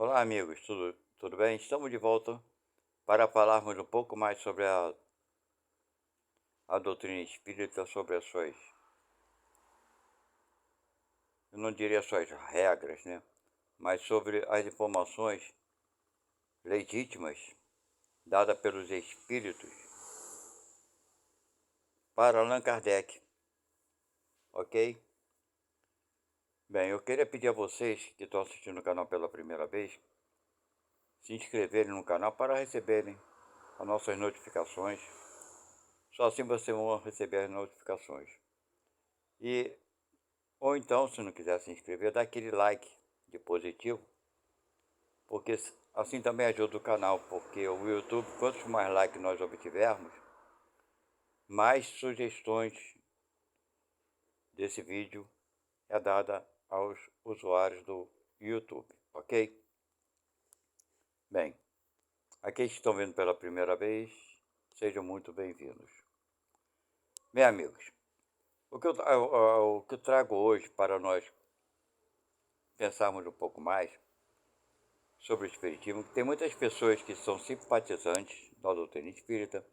Olá, amigos, tudo bem? Estamos de volta para falarmos um pouco mais sobre a doutrina espírita, sobre as suas, eu não diria suas regras, né? Mas sobre as informações legítimas dadas pelos espíritos para Allan Kardec, ok? Bem, eu queria pedir a vocês que estão assistindo o canal pela primeira vez, se inscreverem no canal para receberem as nossas notificações. Só assim vocês vão receber as notificações. E Ou então, se não quiser se inscrever, dá aquele like de positivo, porque assim também ajuda o canal, porque o YouTube, quantos mais likes nós obtivermos, mais sugestões desse vídeo é dada aos usuários do YouTube, ok? Bem, aqueles que estão vendo pela primeira vez, sejam muito bem-vindos. Bem, amigos, o que eu trago hoje para nós pensarmos um pouco mais sobre o Espiritismo, que tem muitas pessoas que são simpatizantes da doutrina espírita,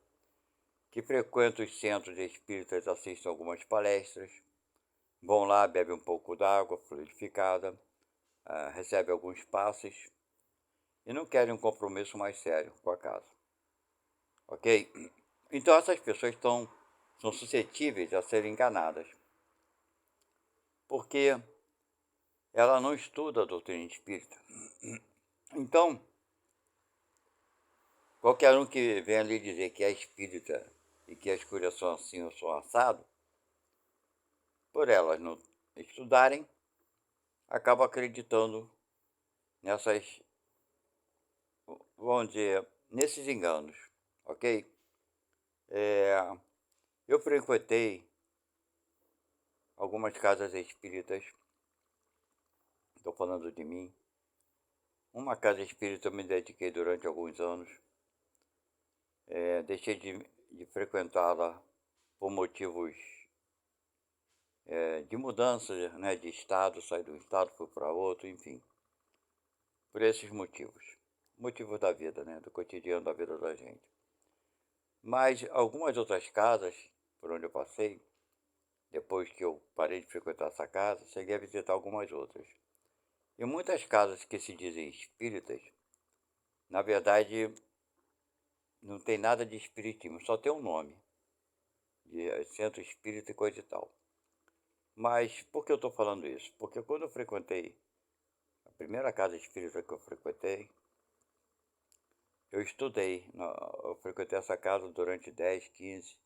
que frequentam os centros espíritas, assistem algumas palestras, vão lá, bebem um pouco d'água fluidificada, recebem alguns passes e não querem um compromisso mais sério com a casa, ok? Então essas pessoas são suscetíveis a serem enganadas, porque ela não estuda a doutrina espírita. Então, qualquer um que venha lhe dizer que é espírita e que as coisas são assim ou são assado, por elas não estudarem, acaba acreditando nessas, vamos dizer, nesses enganos, ok? É, eu frequentei algumas casas espíritas, estou falando de mim. Uma casa espírita eu me dediquei durante alguns anos, deixei de frequentá-la por motivos de mudança, né, de estado, saí de um estado, fui para outro, enfim, por esses motivos da vida, né, do cotidiano da vida da gente. Mas algumas outras casas por onde eu passei, depois que eu parei de frequentar essa casa, cheguei a visitar algumas outras. E muitas casas que se dizem espíritas, na verdade, não tem nada de espiritismo, só tem um nome, de centro espírita e coisa e tal. Mas por que eu estou falando isso? Porque quando eu frequentei a primeira casa espírita que eu frequentei, eu estudei, eu frequentei essa casa durante 10, 15,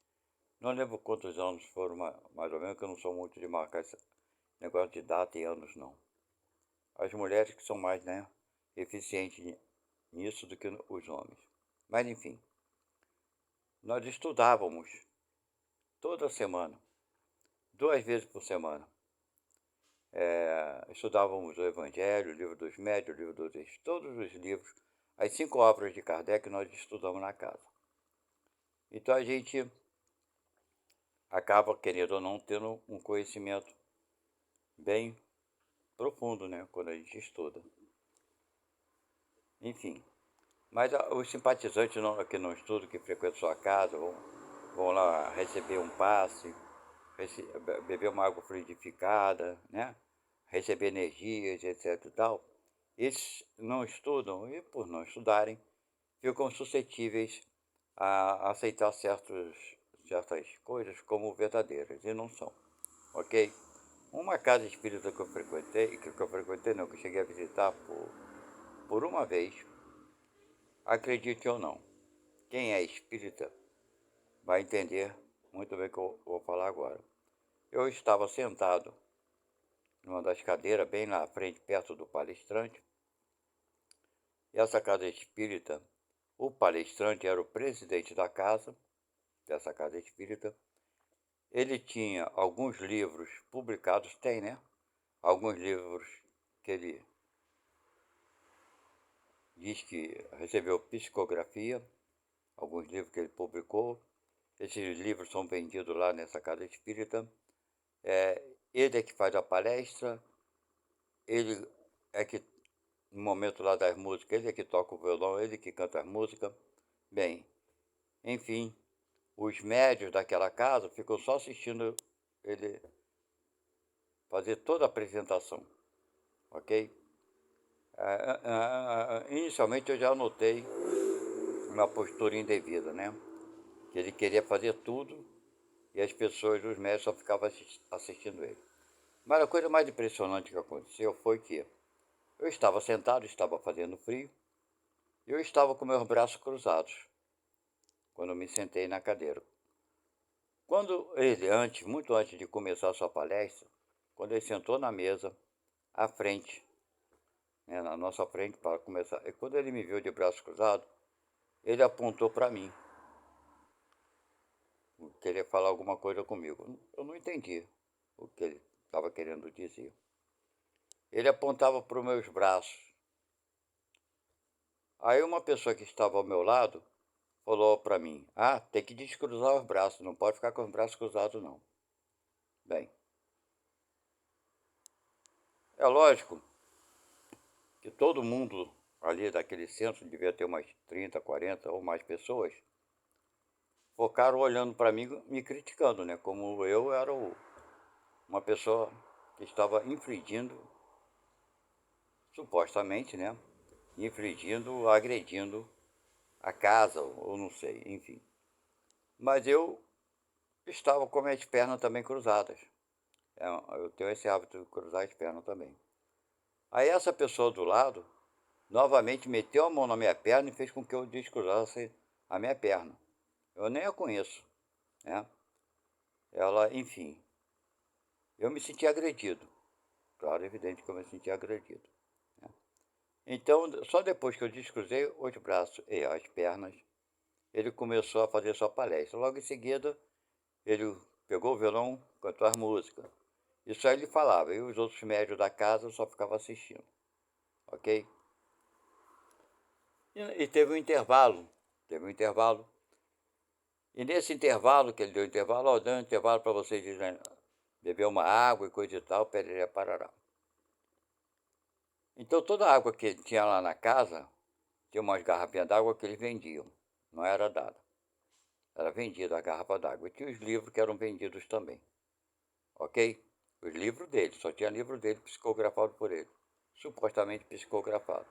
não lembro quantos anos foram mais ou menos, que eu não sou muito de marcar esse negócio de data e anos, não. As mulheres que são mais, né, eficientes nisso do que os homens. Mas enfim, nós estudávamos toda semana, 2 vezes por semana. Estudávamos o Evangelho, o Livro dos Médiuns, o Livro dos Espíritos, todos os livros, as 5 obras de Kardec nós estudamos na casa. Então a gente acaba, querendo ou não, tendo um conhecimento bem profundo, né, quando a gente estuda. Enfim, mas os simpatizantes não, que não estudam, que frequentam sua casa, vão lá receber um passe, beber uma água fluidificada, né? Receber energias, etc e tal. Esses não estudam e, por não estudarem, ficam suscetíveis a aceitar certas coisas como verdadeiras, e não são, ok? Uma casa espírita que eu frequentei não, que eu cheguei a visitar por uma vez, acredite ou não, quem é espírita vai entender muito bem o que eu vou falar agora. Eu estava sentado numa das cadeiras, bem na frente, perto do palestrante, e essa casa espírita, o palestrante era o presidente da casa, dessa casa espírita. Ele tinha alguns livros publicados, tem, né? Alguns livros que ele diz que recebeu psicografia, alguns livros que ele publicou. Esses livros são vendidos lá nessa casa espírita. Ele é que faz a palestra, ele é que no momento lá das músicas, ele é que toca o violão, ele que canta as músicas. Bem, enfim, os médios daquela casa ficam só assistindo ele fazer toda a apresentação, ok? Inicialmente eu já notei uma postura indevida, né? Que ele queria fazer tudo e as pessoas, os médicos, só ficavam assistindo ele. Mas a coisa mais impressionante que aconteceu foi que eu estava sentado, estava fazendo frio, e eu estava com meus braços cruzados, quando eu me sentei na cadeira. Quando ele, muito antes de começar a sua palestra, quando ele sentou na mesa, à frente, né, na nossa frente para começar, e quando ele me viu de braços cruzados, ele apontou para mim, queria falar alguma coisa comigo. Eu não entendi o que ele estava querendo dizer. Ele apontava para os meus braços. Aí uma pessoa que estava ao meu lado falou para mim: "Ah, tem que descruzar os braços, não pode ficar com os braços cruzados não". Bem, é lógico que todo mundo ali daquele centro devia ter umas 30, 40 ou mais pessoas, focaram olhando para mim, me criticando, né? Como eu era uma pessoa que estava infringindo, supostamente, né? Infringindo, agredindo a casa, ou não sei, enfim. Mas eu estava com as pernas também cruzadas. Eu tenho esse hábito de cruzar as pernas também. Aí essa pessoa do lado, novamente meteu a mão na minha perna e fez com que eu descruzasse a minha perna. Eu nem a conheço, né? Ela, enfim, eu me senti agredido. Claro, evidente que eu me senti agredido, né? Então, só depois que eu descruzei os braços e as pernas, ele começou a fazer sua palestra. Logo em seguida, ele pegou o violão, cantou as músicas. Isso aí ele falava, e os outros médios da casa só ficavam assistindo, ok? E teve um intervalo. E nesse intervalo, que ele deu intervalo, ó, dando intervalo para vocês beber uma água e coisa e tal, pereré, parará. Então toda a água que tinha lá na casa, tinha umas garrafinhas d'água que eles vendiam, não era dada. Era vendida a garrafa d'água. E tinha os livros que eram vendidos também, ok? Os livros dele, só tinha livro dele psicografado por ele, supostamente psicografado.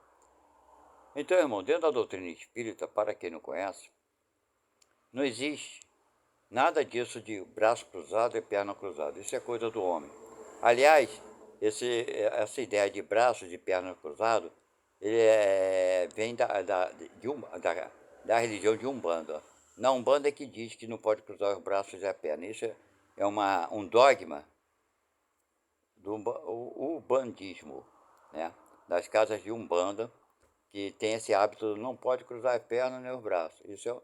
Então, irmão, dentro da doutrina espírita, para quem não conhece, não existe nada disso de braço cruzado e perna cruzada. Isso é coisa do homem. Aliás, essa ideia de braço, de perna cruzado, vem da religião de Umbanda. Na Umbanda é que diz que não pode cruzar os braços e a perna. Isso é um dogma do ubandismo, né? Das casas de Umbanda, que tem esse hábito, não pode cruzar as pernas nem os braços. Isso é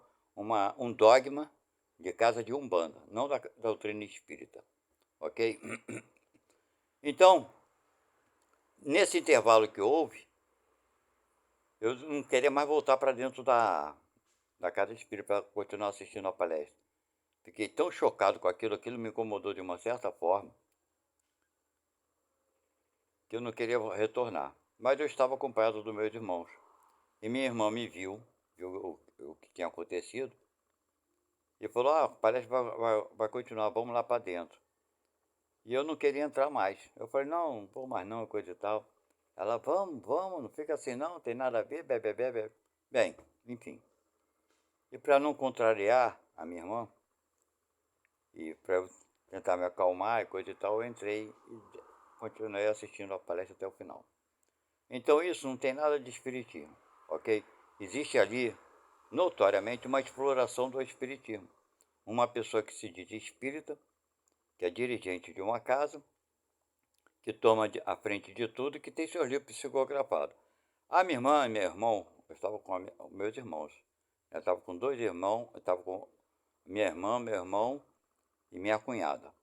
um dogma de casa de Umbanda, não da doutrina espírita, ok? Então, nesse intervalo que houve, eu não queria mais voltar para dentro da casa espírita para continuar assistindo a palestra. Fiquei tão chocado com aquilo me incomodou de uma certa forma, que eu não queria retornar. Mas eu estava acompanhado dos meus irmãos. E minha irmã me viu o que tinha acontecido, e falou: "Ah, a palestra vai continuar, vamos lá para dentro". E eu não queria entrar mais. Eu falei: "Não, não vou mais não, coisa e tal". Ela: "Vamos, vamos, não fica assim não, tem nada a ver, bebe, bebe". Bem, enfim. E para não contrariar a minha irmã, e para eu tentar me acalmar e coisa e tal, eu entrei e continuei assistindo a palestra até o final. Então isso não tem nada de espiritismo, ok? Existe ali, notoriamente, uma exploração do espiritismo. Uma pessoa que se diz espírita, que é dirigente de uma casa, que toma a frente de tudo e que tem seus livros psicografados. A minha irmã e meu irmão, eu estava com meus irmãos. Eu estava com dois irmãos, eu estava com minha irmã, meu irmão e minha cunhada.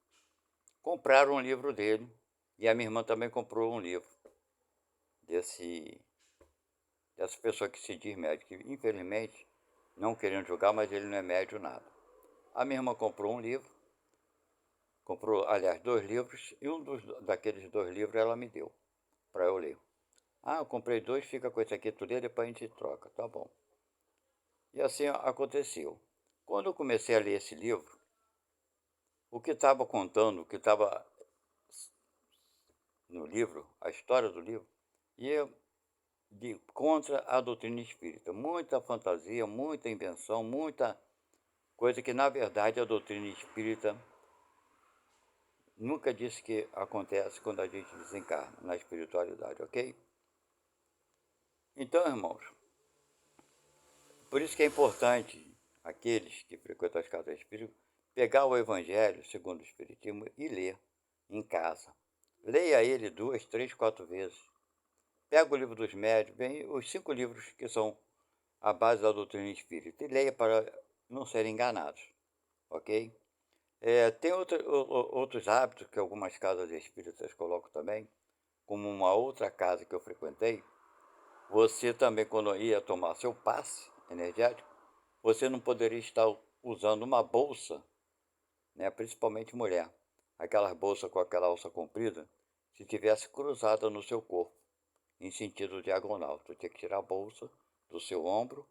Compraram um livro dele e a minha irmã também comprou um livro desse, dessa pessoa que se diz médico, que infelizmente, não querendo julgar, mas ele não é médio nada. A minha irmã comprou um livro, comprou, aliás, dois livros, e daqueles dois livros ela me deu para eu ler. Ah, eu comprei dois, fica com esse aqui, tu lê, depois a gente troca. Tá bom. E assim aconteceu. Quando eu comecei a ler esse livro, o que estava contando, o que estava no livro, a história do livro, ia contra a doutrina espírita. Muita fantasia, muita invenção, muita coisa que, na verdade, a doutrina espírita nunca disse que acontece quando a gente desencarna na espiritualidade, ok? Então, irmãos, por isso que é importante aqueles que frequentam as casas espíritas pegar o Evangelho segundo o Espiritismo e ler em casa. Leia ele 2, 3, 4 vezes. Pega o livro dos médios, vem os 5 livros que são a base da doutrina espírita e leia para não serem enganados, ok? Tem outros hábitos que algumas casas espíritas colocam também, como uma outra casa que eu frequentei. Você também, quando ia tomar seu passe energético, você não poderia estar usando uma bolsa, né, principalmente mulher, aquelas bolsas com aquela alça comprida, se tivesse cruzada no seu corpo, em sentido diagonal. Tu tinha que tirar a bolsa do seu ombro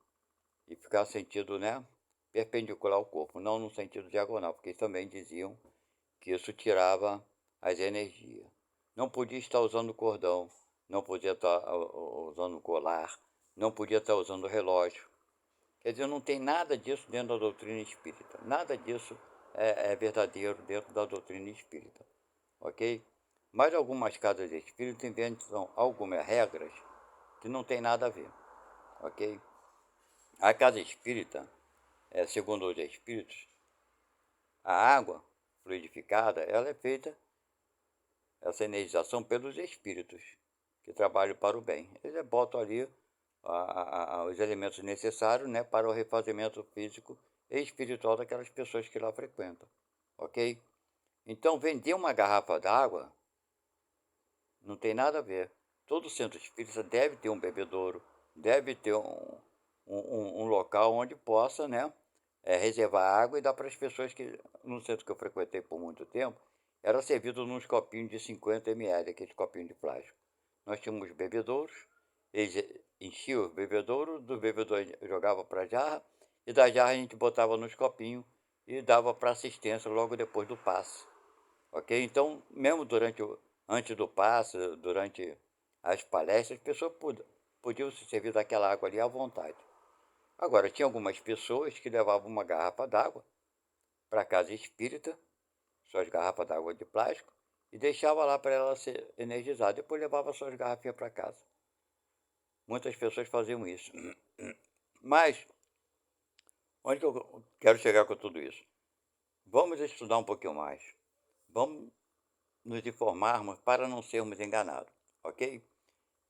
e ficar sentido, né, perpendicular ao corpo, não no sentido diagonal, porque também diziam que isso tirava as energias. Não podia estar usando cordão, não podia estar usando colar, não podia estar usando relógio. Quer dizer, não tem nada disso dentro da doutrina espírita. Nada disso é verdadeiro dentro da doutrina espírita, ok? Mas algumas casas espíritas inventam algumas regras que não tem nada a ver, ok? A casa espírita, segundo os espíritos, a água fluidificada, ela é feita, essa energização, pelos espíritos que trabalham para o bem. Eles botam ali os elementos necessários, né, para o refazimento físico e espiritual daquelas pessoas que lá frequentam, ok? Então, vender uma garrafa d'água não tem nada a ver. Todo centro espírita deve ter um bebedouro, deve ter um local onde possa, né, reservar água e dar para as pessoas que, no centro que eu frequentei por muito tempo, era servido nos copinhos de 50 ml, aqueles copinhos de plástico. Nós tínhamos bebedouros, eles enchiam os bebedouros, do bebedouro jogava para a jarra, e da jarra a gente botava nos copinhos e dava para assistência logo depois do passe, ok? Então, mesmo antes do passe, durante as palestras, as pessoas podiam se servir daquela água ali à vontade. Agora, tinha algumas pessoas que levavam uma garrafa d'água para a casa espírita, suas garrafas d'água de plástico, e deixava lá para ela ser energizada. Depois levava suas garrafinhas para casa. Muitas pessoas faziam isso. Mas, onde que eu quero chegar com tudo isso? Vamos estudar um pouquinho mais. Vamos nos informarmos para não sermos enganados, ok?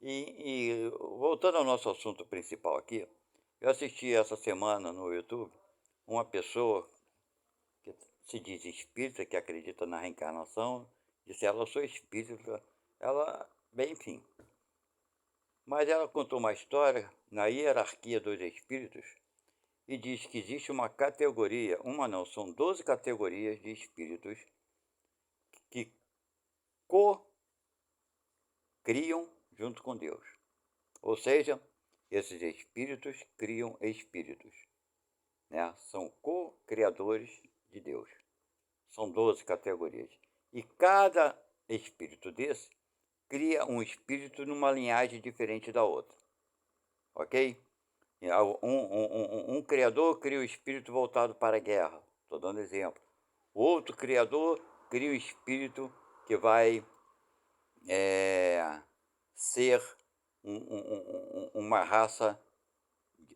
E voltando ao nosso assunto principal aqui, eu assisti essa semana no YouTube uma pessoa que se diz espírita, que acredita na reencarnação, disse ela: eu sou espírita, ela, bem, enfim. Mas ela contou uma história na hierarquia dos espíritos e diz que existe uma categoria, uma não, são 12 categorias de espíritos que co-criam junto com Deus. Ou seja, esses espíritos criam espíritos, né? São co-criadores de Deus. São 12 categorias. E cada espírito desse cria um espírito numa linhagem diferente da outra, ok? Um criador cria o espírito voltado para a guerra, estou dando exemplo. O outro criador cria o espírito que vai ser uma raça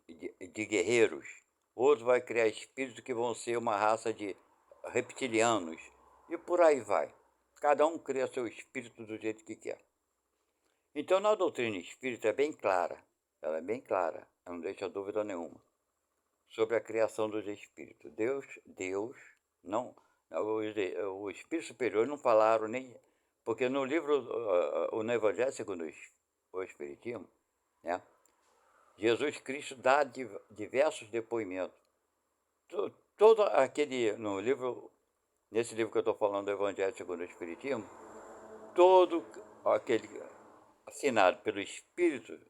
de guerreiros. Outro vai criar espíritos que vão ser uma raça de reptilianos. E por aí vai. Cada um cria seu espírito do jeito que quer. Então, na doutrina espírita é bem clara, ela é bem clara, ela não deixa dúvida nenhuma, sobre a criação dos espíritos. Deus, não, os espíritos superiores não falaram nem, porque no livro, no Evangelho segundo o Espiritismo, né, Jesus Cristo dá diversos depoimentos. Todo aquele, nesse livro que eu estou falando do Evangelho segundo o Espiritismo, todo aquele assinado pelo Espírito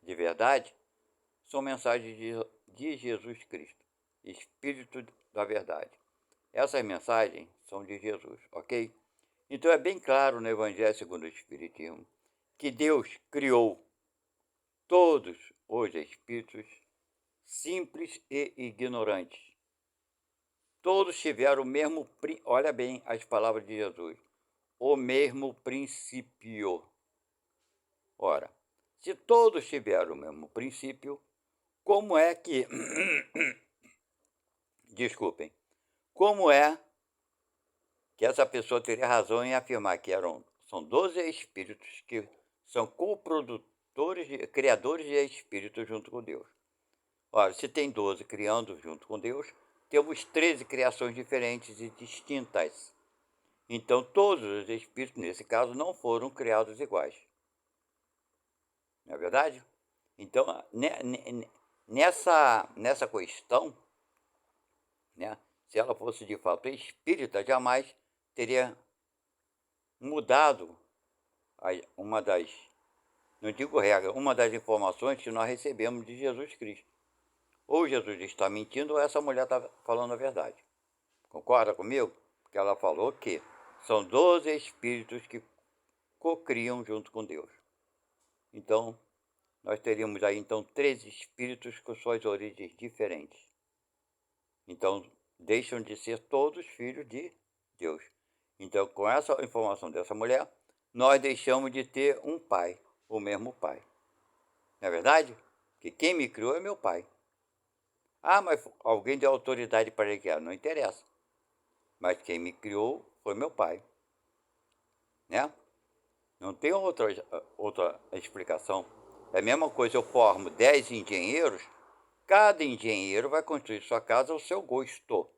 de verdade, são mensagens de Jesus Cristo, Espírito da verdade. Essas mensagens são de Jesus, ok? Então é bem claro no Evangelho segundo o Espiritismo que Deus criou todos os espíritos simples e ignorantes. Todos tiveram o mesmo, olha bem as palavras de Jesus, o mesmo princípio. Ora, se todos tiveram o mesmo princípio, como é que, desculpem, como é que essa pessoa teria razão em afirmar que são 12 espíritos que são coprodutores, criadores de espíritos junto com Deus? Ora, se tem 12 criando junto com Deus, temos 13 criações diferentes e distintas. Então, todos os espíritos, nesse caso, não foram criados iguais. Não é verdade? Então, nessa questão, né, se ela fosse de fato espírita, jamais teria mudado uma das, não digo regra, uma das informações que nós recebemos de Jesus Cristo. Ou Jesus está mentindo ou essa mulher está falando a verdade. Concorda comigo? Porque ela falou que são 12 espíritos que cocriam junto com Deus. Então, nós teríamos aí então 13 espíritos com suas origens diferentes. Então, deixam de ser todos filhos de Deus. Então, com essa informação dessa mulher, nós deixamos de ter um pai, o mesmo pai. Não é verdade? Que quem me criou é meu pai. Ah, mas alguém deu autoridade para ele criar. Não interessa. Mas quem me criou foi meu pai. Né? Não tem outra explicação. É a mesma coisa, eu formo 10 engenheiros, cada engenheiro vai construir sua casa ao seu gosto.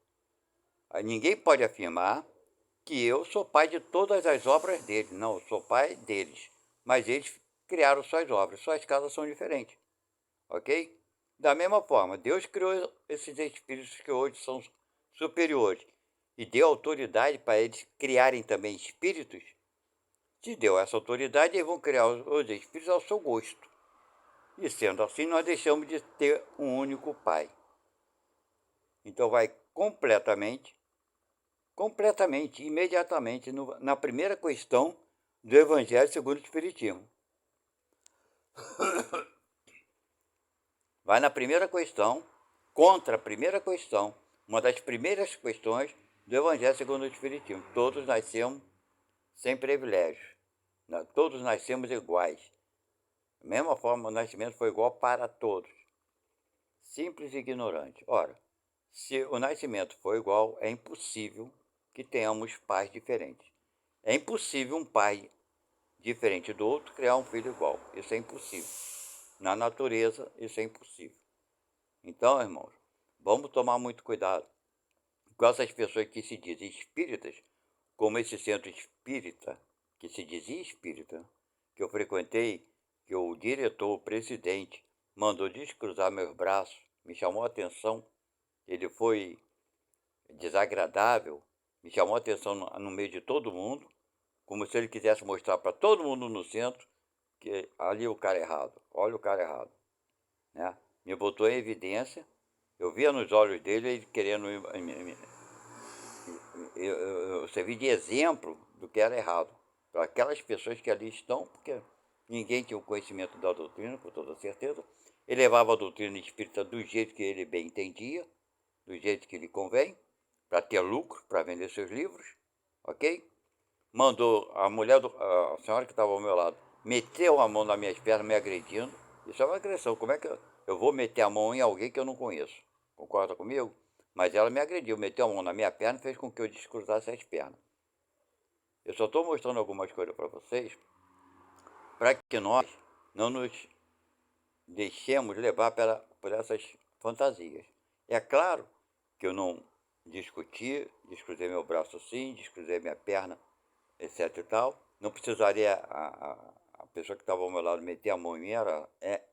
Aí ninguém pode afirmar que eu sou pai de todas as obras deles. Não, eu sou pai deles. Mas eles criaram suas obras, suas casas são diferentes. Ok? Da mesma forma, Deus criou esses espíritos que hoje são superiores e deu autoridade para eles criarem também espíritos. Se deu essa autoridade, eles vão criar os espíritos ao seu gosto. E sendo assim, nós deixamos de ter um único pai. Então vai completamente, imediatamente, na primeira questão do Evangelho segundo o Espiritismo. Vai na primeira questão, contra a primeira questão, uma das primeiras questões do Evangelho segundo o Espiritismo. Todos nascemos sem privilégios, todos nascemos iguais. Da mesma forma, o nascimento foi igual para todos, simples e ignorante. Ora, se o nascimento for igual, é impossível que tenhamos pais diferentes. É impossível um pai diferente do outro criar um filho igual. Isso é impossível. Na natureza, isso é impossível. Então, irmãos, vamos tomar muito cuidado com essas pessoas que se dizem espíritas, como esse centro espírita, que se dizia espírita, que eu frequentei, que o diretor, o presidente, mandou descruzar meus braços, me chamou a atenção, ele foi desagradável, me chamou a atenção no meio de todo mundo, como se ele quisesse mostrar para todo mundo no centro que ali o cara errado, olha o cara errado, né? Me botou em evidência, eu via nos olhos dele ele querendo eu servi de exemplo do que era errado para aquelas pessoas que ali estão, porque ninguém tinha o conhecimento da doutrina, com toda certeza. Ele levava a doutrina espírita do jeito que ele bem entendia, do jeito que lhe convém, para ter lucro, para vender seus livros, ok? Mandou a senhora que estava ao meu lado, meteu a mão nas minhas pernas, me agredindo. Isso é uma agressão. Como é que eu vou meter a mão em alguém que eu não conheço? Concorda comigo? Mas ela me agrediu, meteu a mão na minha perna e fez com que eu descruzasse as pernas. Eu só estou mostrando algumas coisas para vocês, para que nós não nos deixemos levar por essas fantasias. É claro que eu não descruzei meu braço assim, descruzei minha perna, etc e tal. Não precisaria a pessoa que estava ao meu lado meter a mão em mim,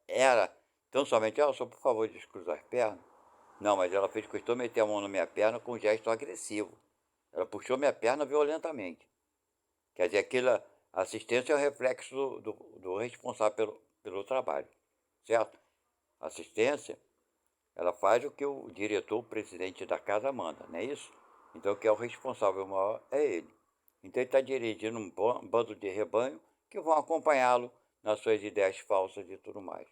era tão somente, só por favor descruzar as pernas. Não, mas ela fez questão de meter a mão na minha perna com um gesto agressivo. Ela puxou minha perna violentamente. Quer dizer, A assistência é o reflexo do responsável pelo trabalho, certo? A assistência, ela faz o que o diretor, o presidente da casa manda, não é isso? Então, quem é o responsável maior é ele. Então, ele está dirigindo um bando de rebanho que vão acompanhá-lo nas suas ideias falsas e tudo mais,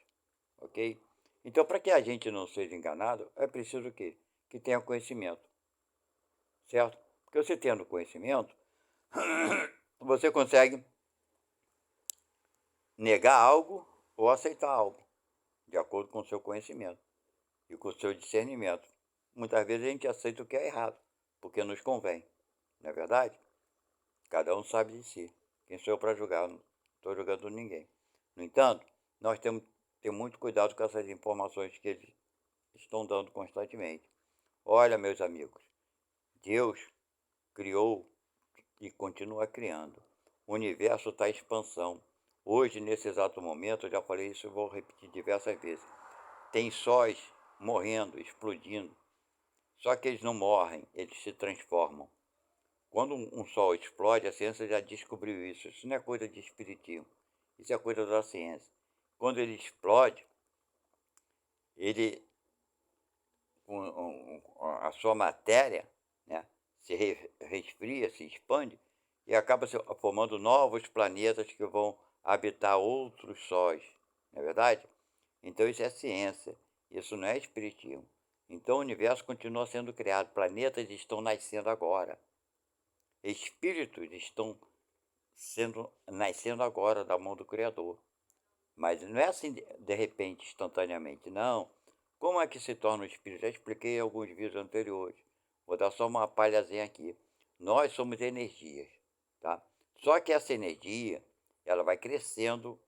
ok? Então, para que a gente não seja enganado, é preciso o quê? Que tenha conhecimento, certo? Porque você tendo conhecimento, você consegue negar algo ou aceitar algo, de acordo com o seu conhecimento e com o seu discernimento. Muitas vezes a gente aceita o que é errado, porque nos convém, não é verdade? Cada um sabe de si. Quem sou eu para julgar? Não estou julgando ninguém. No entanto, nós temos que ter muito cuidado com essas informações que eles estão dando constantemente. Olha, meus amigos, Deus criou e continua criando. O universo está em expansão. Hoje, nesse exato momento, eu já falei isso e vou repetir diversas vezes. Tem sóis morrendo, explodindo. Só que eles não morrem, eles se transformam. Quando um sol explode, a ciência já descobriu isso. Isso não é coisa de espiritismo. Isso é coisa da ciência. Quando ele explode, ele, a sua matéria, né, se resfria, se expande e acaba formando novos planetas que vão habitar outros sóis. Não é verdade? Então isso é ciência. Isso não é espiritismo. Então o universo continua sendo criado. Planetas estão nascendo agora. Espíritos estão nascendo agora da mão do Criador. Mas não é assim de repente, instantaneamente, não. Como é que se torna um espírito? Já expliquei em alguns vídeos anteriores. Vou dar só uma palhazinha aqui. Nós somos energias, tá? Só que essa energia, ela vai crescendo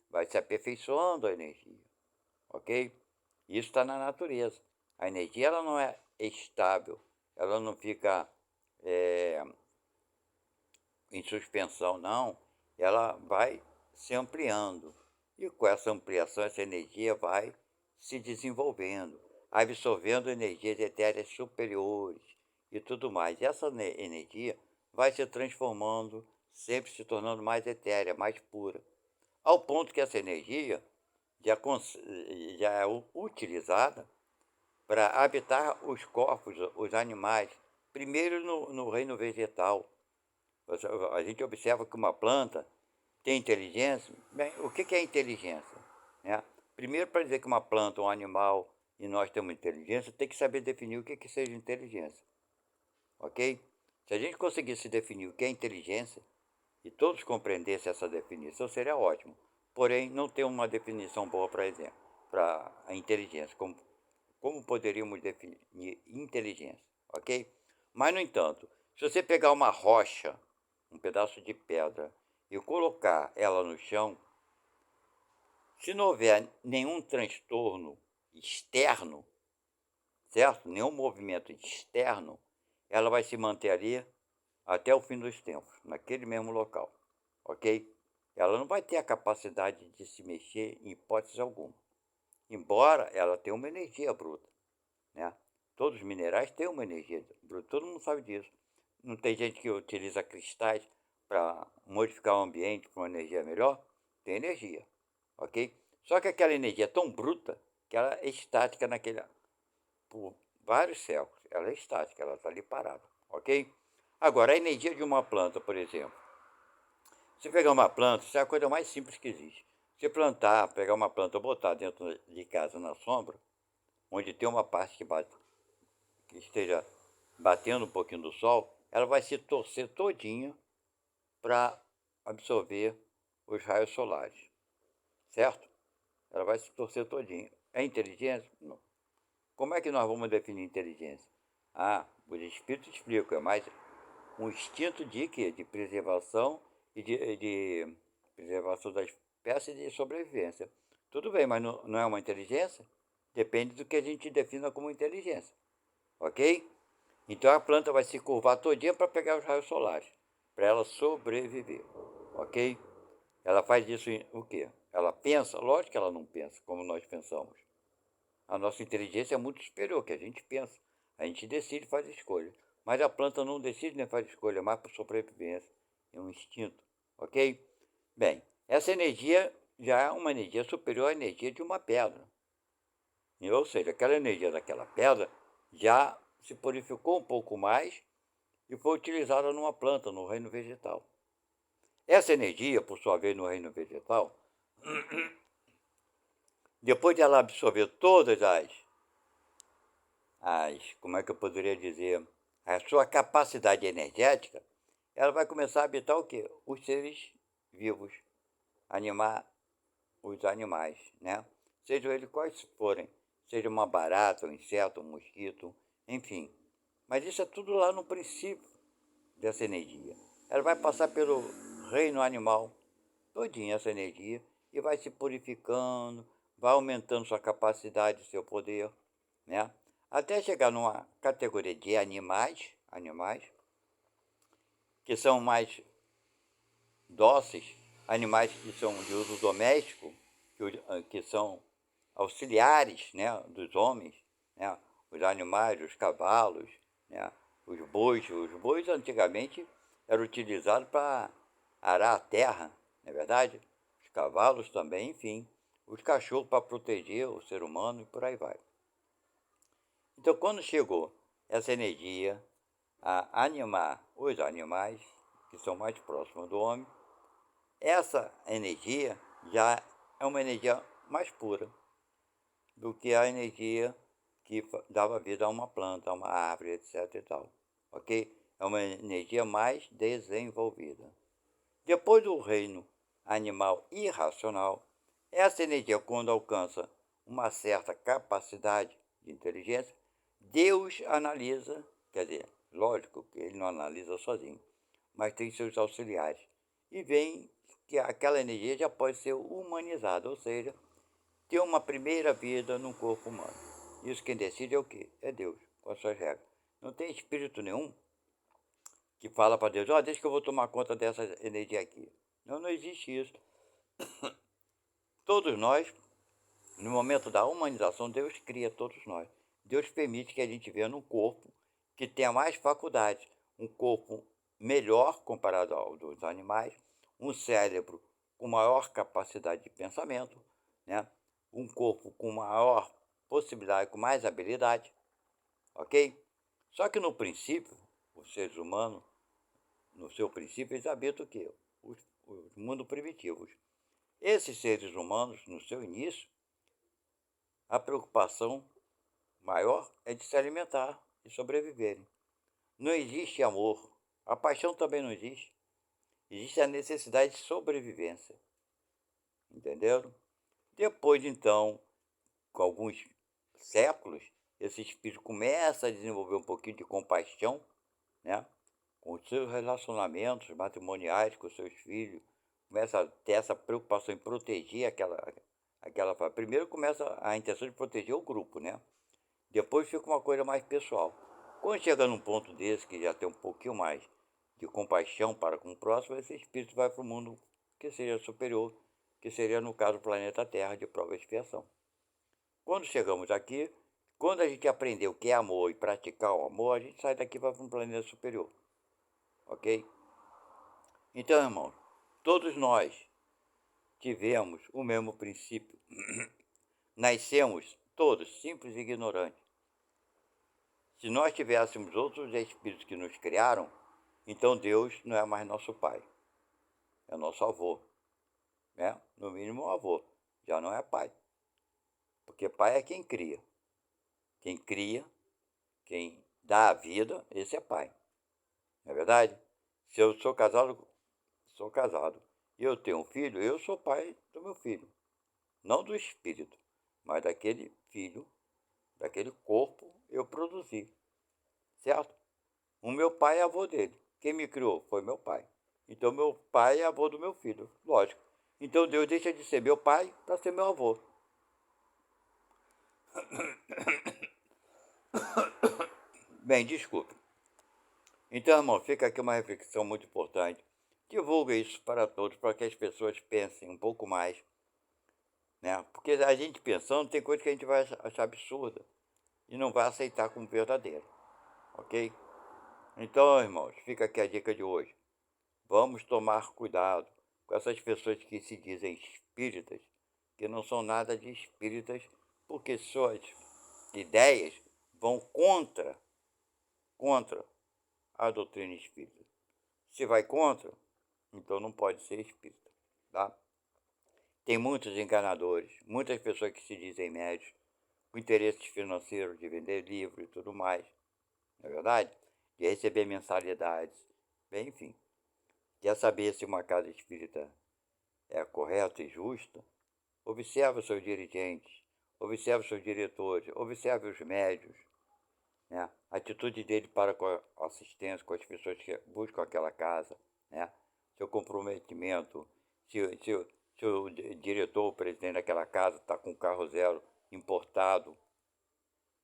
vai se aperfeiçoando a energia, ok? Isso está na natureza. A energia, ela não é estável, ela não fica em suspensão, não. Ela vai se ampliando. E com essa ampliação, essa energia vai se desenvolvendo, absorvendo energias etéreas superiores e tudo mais. E essa energia vai se transformando, sempre se tornando mais etérea, mais pura. Ao ponto que essa energia já é utilizada para habitar os corpos, os animais, primeiro no reino vegetal. A gente observa que uma planta tem inteligência. Bem, o que é inteligência? Né? Primeiro, para dizer que uma planta, um animal e nós temos inteligência, tem que saber definir o que seja inteligência. Ok? Se a gente conseguisse definir o que é inteligência e todos compreendessem essa definição, seria ótimo. Porém, não tem uma definição boa, para exemplo, para a inteligência. Como poderíamos definir inteligência? Ok? Mas, no entanto, se você pegar uma rocha, um pedaço de pedra, e colocar ela no chão, se não houver nenhum transtorno externo, certo? Nenhum movimento externo, ela vai se manter ali até o fim dos tempos, naquele mesmo local, ok? Ela não vai ter a capacidade de se mexer em hipótese alguma, embora ela tenha uma energia bruta, né? Todos os minerais têm uma energia bruta, todo mundo sabe disso. Não tem gente que utiliza cristais para modificar o ambiente para uma energia melhor? Tem energia, ok? Só que aquela energia é tão bruta que ela é estática por vários séculos. Ela é estática, ela está ali parada, ok? Agora, a energia de uma planta, por exemplo. Se pegar uma planta, isso é a coisa mais simples que existe. Se plantar, pegar uma planta, botar dentro de casa na sombra, onde tem uma parte que esteja batendo um pouquinho do sol, ela vai se torcer todinha para absorver os raios solares, certo? Ela vai se torcer todinha. É inteligência? Não. Como é que nós vamos definir inteligência? Ah, os espíritos explicam, é mais um instinto de quê? De preservação e de preservação da espécie e de sobrevivência. Tudo bem, mas não é uma inteligência? Depende do que a gente defina como inteligência, ok? Então a planta vai se curvar todinha para pegar os raios solares, para ela sobreviver, ok? Ela faz isso em o quê? Ela pensa? Lógico que ela não pensa como nós pensamos. A nossa inteligência é muito superior, que a gente pensa. A gente decide, faz escolha. Mas a planta não decide nem faz escolha, é mais por sobrevivência. É um instinto. ok? Bem, essa energia já é uma energia superior à energia de uma pedra. Ou seja, aquela energia daquela pedra já se purificou um pouco mais e foi utilizada numa planta, no reino vegetal. Essa energia, por sua vez, no reino vegetal, depois de ela absorver todas como é que eu poderia dizer, a sua capacidade energética, ela vai começar a habitar o quê? Os seres vivos, animar os animais, né? Sejam eles quais forem, seja uma barata, um inseto, um mosquito, enfim. Mas isso é tudo lá no princípio dessa energia. Ela vai passar pelo reino animal, todinha essa energia, e vai se purificando, vai aumentando sua capacidade, seu poder, né? Até chegar numa categoria de animais que são mais dóceis, animais que são de uso doméstico, que são auxiliares, né, dos homens, né, os animais, os cavalos, né, os bois. Os bois antigamente eram utilizados para arar a terra, não é verdade? Os cavalos também, enfim. Os cachorros para proteger o ser humano e por aí vai. Então, quando chegou essa energia a animar os animais, que são mais próximos do homem, essa energia já é uma energia mais pura do que a energia que dava vida a uma planta, a uma árvore, etc e tal, ok? É uma energia mais desenvolvida. Depois do reino animal irracional, essa energia, quando alcança uma certa capacidade de inteligência, Deus analisa, quer dizer, lógico que ele não analisa sozinho, mas tem seus auxiliares, e vem que aquela energia já pode ser humanizada, ou seja, ter uma primeira vida no corpo humano. Isso quem decide é o quê? É Deus, com as suas regras. Não tem espírito nenhum que fala para Deus, deixa que eu vou tomar conta dessa energia aqui. Não, não existe isso. Todos nós, no momento da humanização, Deus cria todos nós. Deus permite que a gente venha um corpo que tenha mais faculdades, um corpo melhor comparado ao dos animais, um cérebro com maior capacidade de pensamento, né? Um corpo com maior possibilidade, com mais habilidade, ok? Só que no princípio, os seres humanos, no seu princípio, eles habitam o quê? Os mundos primitivos. Esses seres humanos, no seu início, a preocupação maior é de se alimentar e sobreviverem. Não existe amor. A paixão também não existe. Existe a necessidade de sobrevivência. Entenderam? Depois, então, com alguns séculos, esse espírito começa a desenvolver um pouquinho de compaixão, né? Com os seus relacionamentos matrimoniais com os seus filhos, começa a ter essa preocupação em proteger aquela. Primeiro começa a intenção de proteger o grupo, né? Depois fica uma coisa mais pessoal. Quando chega num ponto desse, que já tem um pouquinho mais de compaixão para com o próximo, esse espírito vai para o mundo que seja superior, que seria, no caso, o planeta Terra de prova e expiação. Quando chegamos aqui, quando a gente aprender o que é amor e praticar o amor, a gente sai daqui e vai para um planeta superior. Ok? Então, irmãos, todos nós tivemos o mesmo princípio. Nascemos todos simples e ignorantes. Se nós tivéssemos outros espíritos que nos criaram, então Deus não é mais nosso pai, é nosso avô, né? No mínimo avô, já não é pai. Porque pai é quem cria. Quem cria, quem dá a vida, esse é pai. Não é verdade? Se eu sou casado, e eu tenho um filho, eu sou pai do meu filho. Não do espírito, mas daquele filho, daquele corpo eu produzi. Certo? O meu pai é avô dele. Quem me criou foi meu pai. Então meu pai é avô do meu filho, lógico. Então Deus deixa de ser meu pai para ser meu avô. Bem, desculpe. Então, irmão, fica aqui uma reflexão muito importante. Divulga isso para todos, para que as pessoas pensem um pouco mais, né? Porque a gente pensando, tem coisa que a gente vai achar absurda e não vai aceitar como verdadeira, ok? Então, irmãos, fica aqui a dica de hoje. Vamos tomar cuidado com essas pessoas que se dizem espíritas, que não são nada de espíritas, porque suas ideias vão contra a doutrina espírita. Se vai contra, então não pode ser espírita, tá? Tem muitos enganadores, muitas pessoas que se dizem médios, com interesses financeiros de vender livro e tudo mais, não é verdade? De receber mensalidades, bem, enfim. Quer saber se uma casa espírita é correta e justa? Observe os seus dirigentes, observe os seus diretores, observe os médios, né? A atitude dele para com a assistência, com as pessoas que buscam aquela casa, né? Seu comprometimento, se o diretor, o presidente daquela casa está com um carro zero importado,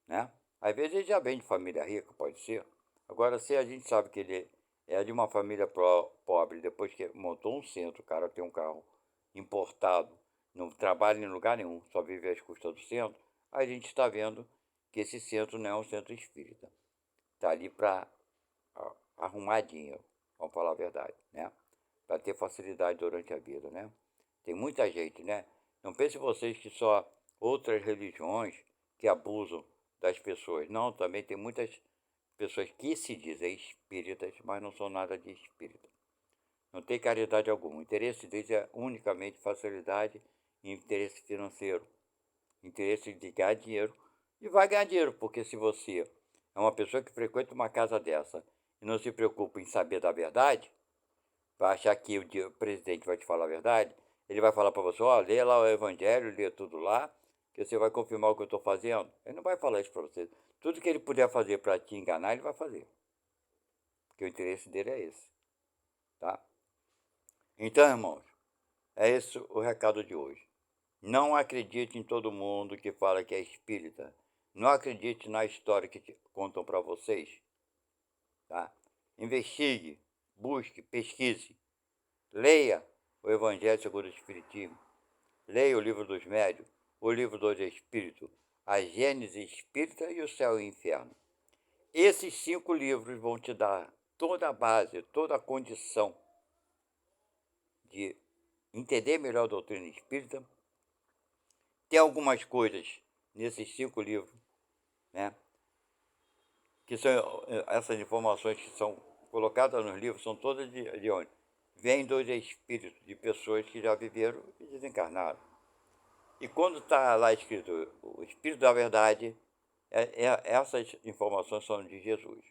né? Às vezes ele já vem de família rica, pode ser. Agora, se a gente sabe que ele é de uma família pobre, depois que montou um centro, o cara tem um carro importado, não trabalha em lugar nenhum, só vive às custas do centro, a gente está vendo que esse centro não é um centro espírita. Está ali para arrumar dinheiro, vamos falar a verdade, né? Para ter facilidade durante a vida, né? Tem muita gente, né? Não pense vocês que só outras religiões que abusam das pessoas. Não, também tem muitas pessoas que se dizem espíritas, mas não são nada de espírita. Não tem caridade alguma. O interesse deles é unicamente facilidade e interesse financeiro. Interesse de ganhar dinheiro. E vai ganhar dinheiro, porque se você é uma pessoa que frequenta uma casa dessa e não se preocupa em saber da verdade, vai achar que o presidente vai te falar a verdade, ele vai falar para você, ó, lê lá o evangelho, lê tudo lá, que você vai confirmar o que eu estou fazendo. Ele não vai falar isso para você. Tudo que ele puder fazer para te enganar, ele vai fazer. Porque o interesse dele é esse, tá? Então, irmãos, é esse o recado de hoje. Não acredite em todo mundo que fala que é espírita. Não acredite na história que contam para vocês, tá? Investigue, busque, pesquise, leia o Evangelho segundo o Espiritismo. Leia o livro dos médios, o livro dos espíritos, a Gênese espírita e o céu e o inferno. Esses 5 livros vão te dar toda a base, toda a condição de entender melhor a doutrina espírita. Tem algumas coisas nesses 5 livros, né, que são essas informações que são colocadas nos livros, são todas de onde? Vêm dos espíritos, de pessoas que já viveram e desencarnaram. E quando está lá escrito o Espírito da Verdade, essas informações são de Jesus.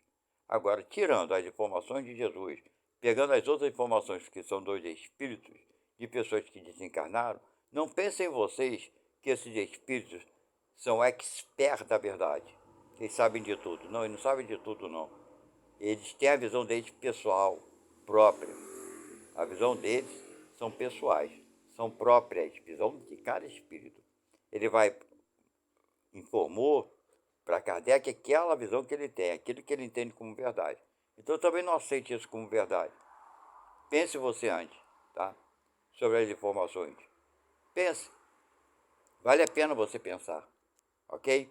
Agora, tirando as informações de Jesus, pegando as outras informações que são dos Espíritos, de pessoas que desencarnaram, não pensem vocês que esses Espíritos são experts da verdade. Eles sabem de tudo. Não, eles não sabem de tudo, não. Eles têm a visão deles pessoal, própria. A visão deles são pessoais, são próprias, visão de cada espírito. Ele informou para Kardec aquela visão que ele tem, aquilo que ele entende como verdade. Então também não aceite isso como verdade. Pense você antes, tá? Sobre as informações. Pense. Vale a pena você pensar, ok?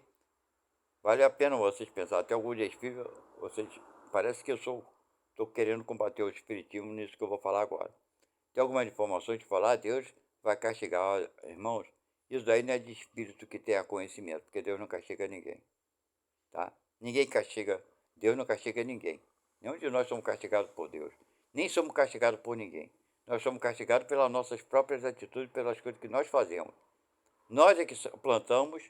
Vale a pena vocês pensar. Até algum dia espírito, vocês parece que eu estou querendo combater o espiritismo nisso que eu vou falar agora. Tem algumas informações de falar, Deus vai castigar, olha, irmãos. Isso daí não é de espírito que tenha conhecimento, porque Deus não castiga ninguém, tá? Ninguém castiga, Deus não castiga ninguém. Nenhum de nós somos castigados por Deus. Nem somos castigados por ninguém. Nós somos castigados pelas nossas próprias atitudes, pelas coisas que nós fazemos. Nós é que plantamos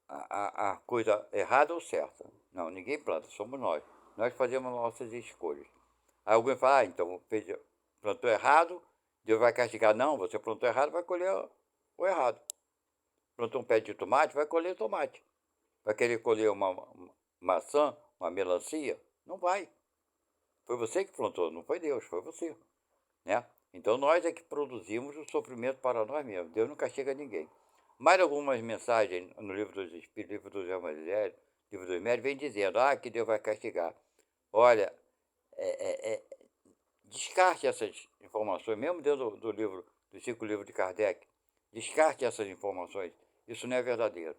a coisa errada ou certa. Não, ninguém planta, somos nós. Nós fazemos nossas escolhas. Aí alguém fala, então plantou errado, Deus vai castigar. Não, você plantou errado, vai colher o errado. Plantou um pé de tomate, vai colher tomate. Vai querer colher uma maçã, uma melancia? Não vai. Foi você que plantou, não foi Deus, foi você, né? Então nós é que produzimos o sofrimento para nós mesmos. Deus não castiga ninguém. Mais algumas mensagens no livro dos Espíritos, livro dos Evangelhos, livro dos Médios, vem dizendo, que Deus vai castigar. Olha, descarte essas informações, mesmo dentro do livro, dos 5 livros de Kardec, descarte essas informações. Isso não é verdadeiro.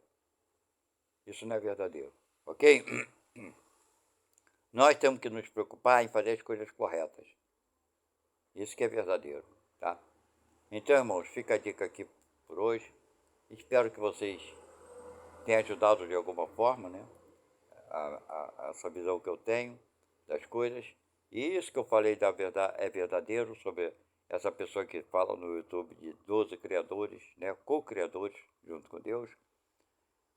Isso não é verdadeiro, ok? Nós temos que nos preocupar em fazer as coisas corretas. Isso que é verdadeiro, tá? Então, irmãos, fica a dica aqui por hoje. Espero que vocês tenham ajudado de alguma forma, né? Essa visão que eu tenho das coisas. E isso que eu falei da verdade é verdadeiro sobre essa pessoa que fala no YouTube de 12 criadores, né? Co-criadores junto com Deus.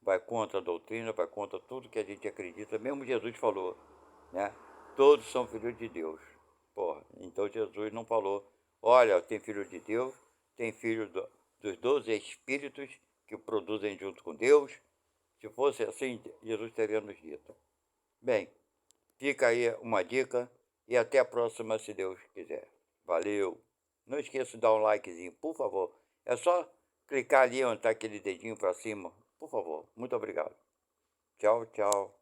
Vai contra a doutrina, vai contra tudo que a gente acredita. Mesmo Jesus falou, né? Todos são filhos de Deus. Porra, então Jesus não falou, olha, tem filho de Deus, tem filho dos 12 espíritos que produzem junto com Deus. Se fosse assim, Jesus teria nos dito. Bem, fica aí uma dica e até a próxima, se Deus quiser. Valeu! Não esqueça de dar um likezinho, por favor. É só clicar ali onde está aquele dedinho para cima. Por favor, muito obrigado. Tchau, tchau.